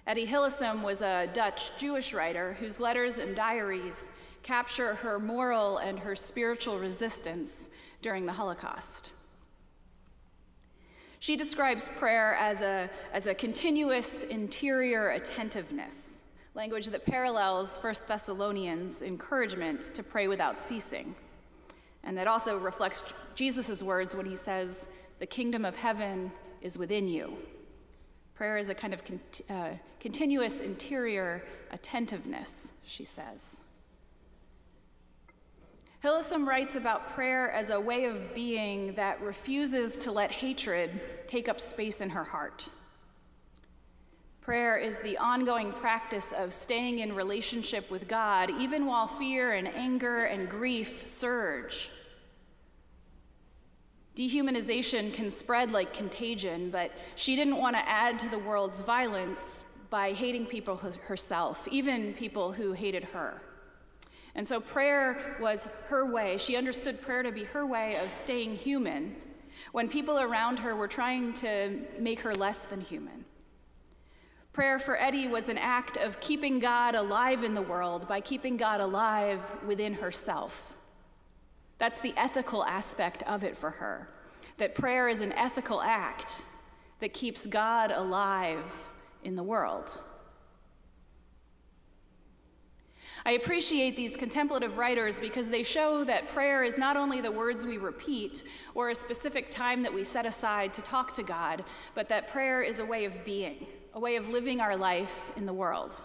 Etty Hillesum was a Dutch Jewish writer whose letters and diaries capture her moral and her spiritual resistance during the Holocaust. She describes prayer as a continuous interior attentiveness, language that parallels 1 Thessalonians' encouragement to pray without ceasing, and that also reflects Jesus' words when he says, "The kingdom of heaven is within you." Prayer is a kind of continuous interior attentiveness, she says. Hillesum writes about prayer as a way of being that refuses to let hatred take up space in her heart. Prayer is the ongoing practice of staying in relationship with God, even while fear and anger and grief surge. Dehumanization can spread like contagion, but she didn't want to add to the world's violence by hating people herself, even people who hated her. And so prayer was her way. She understood prayer to be her way of staying human when people around her were trying to make her less than human. Prayer for Etty was an act of keeping God alive in the world by keeping God alive within herself. That's the ethical aspect of it for her, that prayer is an ethical act that keeps God alive in the world. I appreciate these contemplative writers because they show that prayer is not only the words we repeat or a specific time that we set aside to talk to God, but that prayer is a way of being, a way of living our life in the world.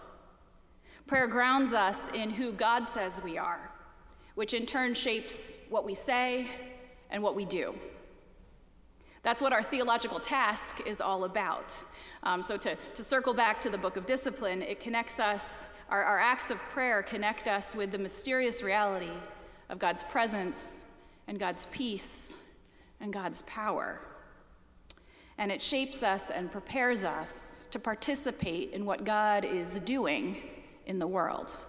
Prayer grounds us in who God says we are, which in turn shapes what we say and what we do. That's what our theological task is all about. So to circle back to the Book of Discipline, it connects us, our acts of prayer connect us with the mysterious reality of God's presence and God's peace and God's power. And it shapes us and prepares us to participate in what God is doing in the world.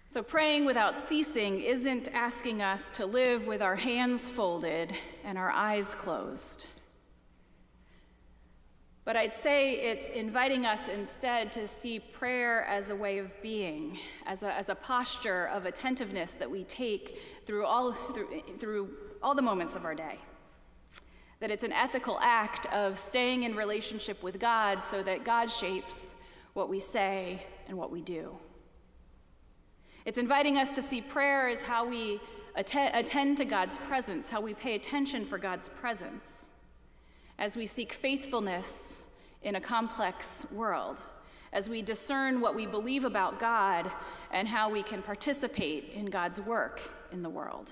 So praying without ceasing isn't asking us to live with our hands folded and our eyes closed. But I'd say it's inviting us instead to see prayer as a way of being, as a posture of attentiveness that we take through all the moments of our day. That it's an ethical act of staying in relationship with God so that God shapes what we say and what we do. It's inviting us to see prayer as how we attend to God's presence, how we pay attention for God's presence, as we seek faithfulness in a complex world, as we discern what we believe about God and how we can participate in God's work in the world.